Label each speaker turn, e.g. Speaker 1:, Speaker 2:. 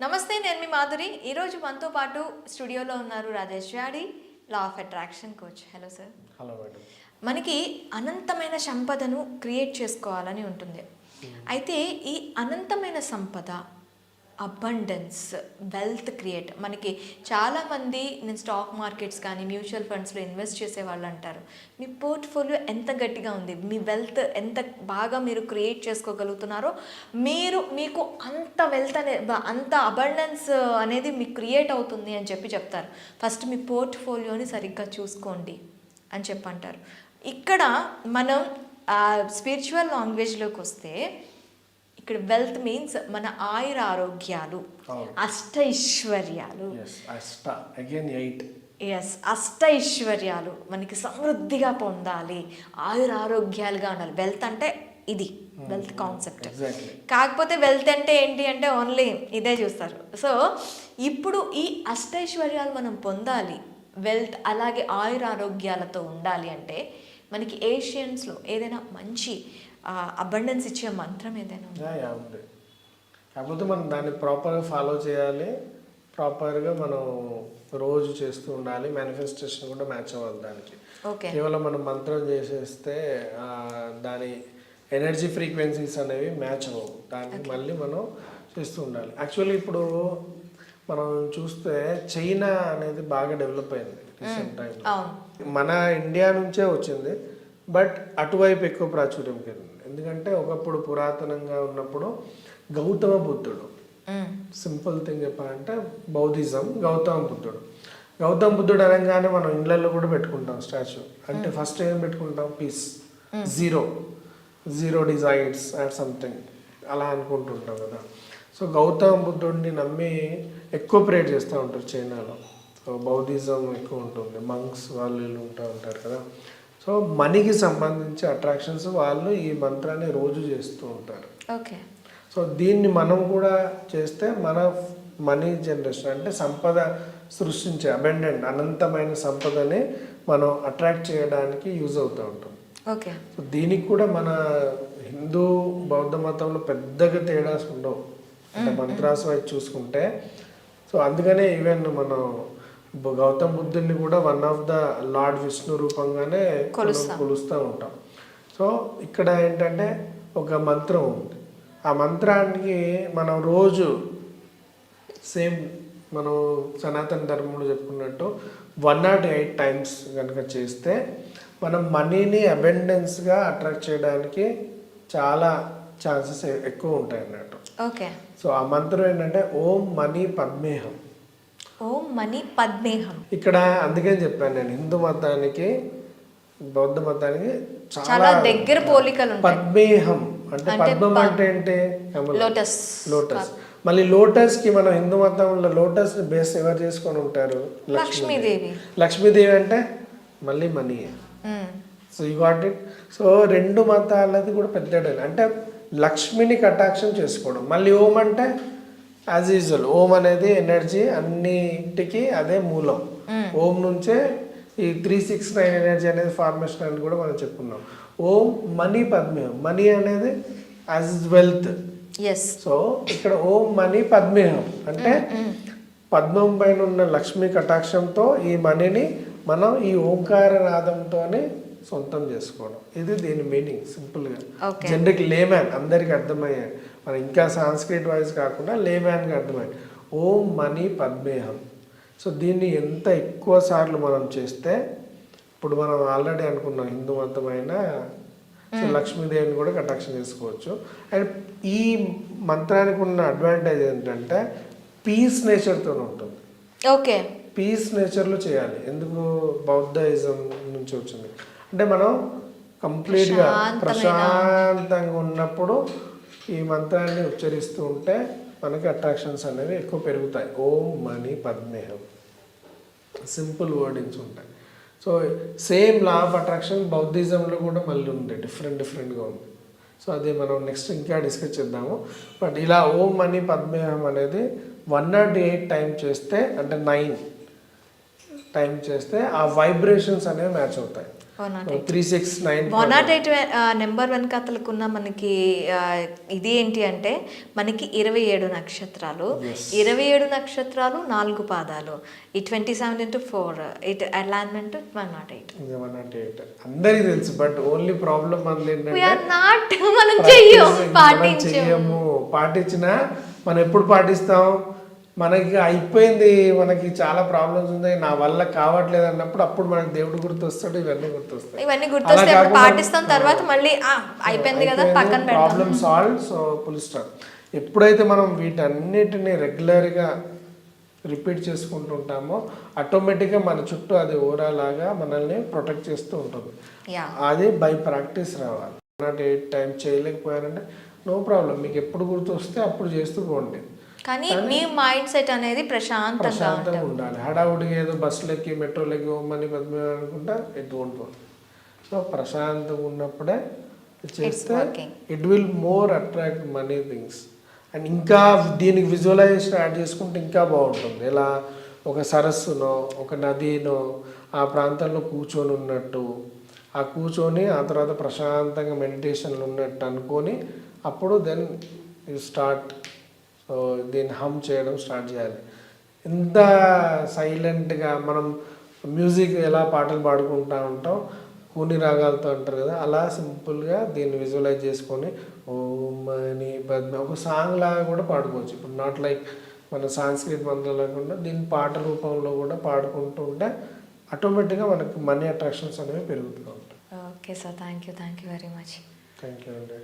Speaker 1: నమస్తే, నేను మీ మాధురి. ఈరోజు మనతో పాటు స్టూడియోలో ఉన్నారు Rajesh Jadi, law of attraction coach. Hello sir.
Speaker 2: Hello madam.
Speaker 1: మనకి అనంతమైన సంపదను క్రియేట్ చేసుకోవాలని ఉంటుంది. అయితే ఈ అనంతమైన సంపద, అబండెన్స్, వెల్త్ క్రియేట్ మనకి చాలామంది, నేను స్టాక్ మార్కెట్స్ కానీ మ్యూచువల్ ఫండ్స్లో ఇన్వెస్ట్ చేసే వాళ్ళు అంటారు, మీ పోర్ట్ఫోలియో ఎంత గట్టిగా ఉంది, మీ వెల్త్ ఎంత బాగా మీరు క్రియేట్ చేసుకోగలుగుతున్నారో, మీకు అంత వెల్త్ అంత అబండెన్స్ అనేది మీకు క్రియేట్ అవుతుంది అని చెప్తారు. ఫస్ట్ మీ పోర్ట్ఫోలియోని సరిగ్గా చూసుకోండి అని అంటారు. ఇక్కడ మనం స్పిరిచువల్ లాంగ్వేజ్లోకి వస్తే, ఇక్కడ వెల్త్ మీన్స్ మన ఆయుర ఆరోగ్యాలు, అష్టైశ్వర్యాలు. అష్టైశ్వర్యాలు మనకి సమృద్ధిగా పొందాలి, ఆయుర ఆరోగ్యాలుగా ఉండాలి. వెల్త్ అంటే ఇది వెల్త్ కాన్సెప్ట్. కాకపోతే వెల్త్ అంటే ఏంటి అంటే ఓన్లీ ఇదే చూస్తారు. సో ఇప్పుడు ఈ అష్టైశ్వర్యాలు మనం పొందాలి, వెల్త్ అలాగే ఆయుర ఆరోగ్యాలతో ఉండాలి అంటే మనకి ఏషియన్స్లో ఏదైనా మంచి అబండెన్స్ ఇచ్చే మంత్రం ఏదైనా
Speaker 2: ఉంది? కాకపోతే మనం దాన్ని ప్రాపర్గా ఫాలో చేయాలి, ప్రాపర్గా మనం రోజు చేస్తూ ఉండాలి. మేనిఫెస్టేషన్ కూడా మ్యాచ్ అవ్వాలి దానికి. కేవలం మనం మంత్రం చేసేస్తే దాని ఎనర్జీ ఫ్రీక్వెన్సీస్ అనేవి మ్యాచ్ అవ్వవు. దాన్ని మళ్ళీ మనం చేస్తూ ఉండాలి. యాక్చువల్లీ ఇప్పుడు మనం చూస్తే చైనా అనేది బాగా డెవలప్ అయింది రీసెంట్ టైంలో. మన ఇండియా నుంచే వచ్చింది, బట్ అటువైపు ఎక్కువ ప్రాచుర్యం కలిగింది. ఎందుకంటే ఒకప్పుడు పురాతనంగా ఉన్నప్పుడు గౌతమ బుద్ధుడు, సింపుల్ థింగ్ చెప్పాలంటే బౌద్ధిజం, గౌతమ బుద్ధుడు అనగానే మనం ఇళ్ళల్లో కూడా పెట్టుకుంటాం స్టాచ్యూ. అంటే ఫస్ట్ ఏం పెట్టుకుంటాం? Peace, zero desires and something అలా అనుకుంటుంటాం కదా. సో గౌతమ బుద్ధుడిని నమ్మి ఎక్కువ ప్రేర్ చేస్తూ ఉంటారు చైనాలో. సో బౌద్ధిజం ఎక్కువ ఉంటుంది, మంక్స్ వాళ్ళు వీళ్ళు ఉంటారు కదా. సో మనీకి సంబంధించి అట్రాక్షన్స్ వాళ్ళు ఈ మంత్రాన్ని రోజు చేస్తూ ఉంటారు.
Speaker 1: ఓకే.
Speaker 2: సో దీన్ని మనం కూడా చేస్తే మన మనీ జనరేషన్ అంటే సంపద సృష్టించే అనంతమైన సంపదని మనం అట్రాక్ట్ చేయడానికి యూజ్ అవుతూ ఉంటాం.
Speaker 1: ఓకే.
Speaker 2: సో దీనికి కూడా మన హిందూ బౌద్ధ మతంలో పెద్దగా తేడాస్ ఉండవు అంటే మంత్రాస్ వైపు చూసుకుంటే. సో అందుకనే ఈవెన్ మనం గౌతమ్ బుద్ధుని కూడా one of the lord Vishnu రూపంగానే కొలుస్తూ ఉంటాం. సో ఇక్కడ ఏంటంటే ఒక మంత్రం ఉంది. ఆ మంత్రానికి మనం రోజు సేమ్ మనం సనాతన ధర్మంలో చెప్పుకున్నట్టు 108 టైమ్స్ కనుక చేస్తే మనం మనీని అబెండెన్స్గా అట్రాక్ట్ చేయడానికి చాలా ఛాన్సెస్ ఎక్కువ ఉంటాయి అన్నట్టు.
Speaker 1: ఓకే.
Speaker 2: సో ఆ మంత్రం ఏంటంటే ఓం మనీ పద్మేహం.
Speaker 1: ఓం మనీ పద్మేహం.
Speaker 2: ఇక్కడ అందుకని చెప్పాను నేను, హిందూ మతానికి బౌద్ధ మతానికి
Speaker 1: చాలా దగ్గర పోలికలు ఉంటాయి.
Speaker 2: పద్మేహం అంటే పద్మం అంటే ఏంటి?
Speaker 1: లోటస్.
Speaker 2: మళ్ళీ లోటస్ కి మనం హిందూ మతంలో లోటస్ ని బేస్ ఎవరు చేసుకొని ఉంటారు?
Speaker 1: లక్ష్మీదేవి.
Speaker 2: లక్ష్మీదేవి అంటే మళ్ళీ money. So you got it. So రెండు మతాలది కూడా పెద్ద అంటే లక్ష్మిని కటాక్షం చేసుకోవడం. మళ్ళీ ఓం అంటే యాజ్ యూజువల్ ఓం అనేది ఎనర్జీ, అన్నిటికీ అదే మూలం. ఓం నుంచే ఈ 369 ఎనర్జీ అనేది ఫార్మేషన్ అని కూడా మనం చెప్పుకున్నాం. ఓం మనీ పద్మేహం, మనీ అనేది యాజ్ వెల్త్. సో ఇక్కడ ఓం మనీ పద్మేహం అంటే పద్మం పైన ఉన్న లక్ష్మీ కటాక్షంతో ఈ మనీని మనం ఈ ఓంకార నాదంతోనే సొంతం చేసుకోవడం. ఇది దీని మీనింగ్ సింపుల్గా. జనరిక్ లేమ్యాన్ అందరికి అర్థమయ్యాయి, మనం ఇంకా సాంస్క్రిట్ వాయిస్ కాకుండా లేమ్యాన్కి అర్థమయ్యాయి. ఓం మనీ పద్మేహం. సో దీన్ని ఎంత ఎక్కువ సార్లు మనం చేస్తే, ఇప్పుడు మనం ఆల్రెడీ అనుకున్నాం హిందూ మతమైన సో లక్ష్మీదేవిని కూడా కటాక్షం చేసుకోవచ్చు. అండ్ ఈ మంత్రానికి ఉన్న అడ్వాంటేజ్ ఏంటంటే పీస్ నేచర్తో ఉంటుంది.
Speaker 1: ఓకే.
Speaker 2: పీస్ నేచర్లో చేయాలి. ఎందుకు? బౌద్ధిజం నుంచి వచ్చింది. అంటే మనం కంప్లీట్గా ప్రశాంతంగా ఉన్నప్పుడు ఈ మంత్రాన్ని ఉచ్చరిస్తూ ఉంటే మనకి అట్రాక్షన్స్ అనేవి ఎక్కువ పెరుగుతాయి. ఓం మనీ పద్మేహం, సింపుల్ వర్డింగ్స్ ఉంటాయి. So same law of attraction బౌద్ధిజంలో కూడా మళ్ళీ ఉంది, డిఫరెంట్గా ఉంది. సో అది మనం నెక్స్ట్ ఇంకా డిస్కస్ చేద్దాము. బట్ ఇలా ఓం మనీ పద్మేహం అనేది 108 టైం చేస్తే, అంటే 9 టైం చేస్తే ఆ వైబ్రేషన్స్ అనేవి మ్యాచ్ అవుతాయి. 369
Speaker 1: 108 నెంబర్ వెనకాతలకున్న మనకి ఇది ఏంటి అంటే మనకి 27 నక్షత్రాలు, 27 నక్షత్రాలు 4 పాదాలు, ఈ 27 into 4 ఇట్ అలైన్మెంట్ 108.
Speaker 2: 108 అందరికీ తెలుసు, బట్ ఓన్లీ ప్రాబ్లం మనది
Speaker 1: We are
Speaker 2: ఏంటంటే
Speaker 1: not మనం పాటించము.
Speaker 2: పాటించినా మనం ఎప్పుడు పాటిస్తాం, మనకి అయిపోయింది, మనకి చాలా ప్రాబ్లమ్స్ ఉన్నాయి, నా వల్ల కావట్లేదు అన్నప్పుడు అప్పుడు మనకి దేవుడు గుర్తొస్తాడు, ఇవన్నీ గుర్తొస్తాయి.
Speaker 1: ఇవన్నీ గుర్తొస్తే అప్పుడు పాటిస్తాం, తర్వాత మళ్ళీ అయిపోయింది కదా పక్కన పెడతాం.
Speaker 2: Problem solve. So full stop. ఎప్పుడైతే మనం వీటన్నిటిని రెగ్యులర్గా రిపీట్ చేసుకుంటుంటామో ఆటోమేటిక్గా మన చుట్టూ అది ఓరా లాగా మనల్ని ప్రొటెక్ట్ చేస్తూ ఉంటుంది. అది బై ప్రాక్టీస్ రావాలి. 108 టైం చేయలేకపోయారంటే నో ప్రాబ్లం, మీకు ఎప్పుడు గుర్తొస్తే అప్పుడు చేస్తూ పోండి.
Speaker 1: కానీ మీ మైండ్ సెట్ అనేది ప్రశాంతంగా
Speaker 2: ఉండాలి. హడావుడిగా ఏదో బస్సులెక్కి మెట్రోలెక్కి ఓమని పద్మ అనుకుంటా ఇట్ వోంట్ వర్క్. సో ప్రశాంతంగా ఉన్నప్పుడే చేస్తే it will more attract money things. And ఇంకా దీనికి విజువలైజేషన్ యాడ్ చేసుకుంటే ఇంకా బాగుంటుంది. ఎలా ఒక సరస్సునో ఒక నదినో ఆ ప్రాంతంలో కూర్చొని ఉన్నట్టు, ఆ కూర్చొని ఆ తర్వాత ప్రశాంతంగా మెడిటేషన్లు ఉన్నట్టు అనుకొని అప్పుడు దెన్ యూ స్టార్ట్. సో దీన్ని హమ్ చేయడం స్టార్ట్ చేయాలి. ఎంత సైలెంట్గా మనం మ్యూజిక్ ఎలా పాటలు పాడుకుంటూ ఉంటాం కూని రాగాలతో అంటారు కదా, అలా సింపుల్గా దీన్ని విజువలైజ్ చేసుకొని ఓం అని పద్మ ఒక సాంగ్ లాగా కూడా పాడుకోవచ్చు. ఇప్పుడు నాట్ లైక్ మన సాంస్క్రిట్ మంత్రం లేకుండా దీన్ని పాట రూపంలో కూడా పాడుకుంటూ ఉంటే ఆటోమేటిక్గా మనకి మనీ అట్రాక్షన్స్ అనేవి పెరుగుతూ ఉంటాయి.
Speaker 1: Okay sir, thank you very much.
Speaker 2: Thank you అండి.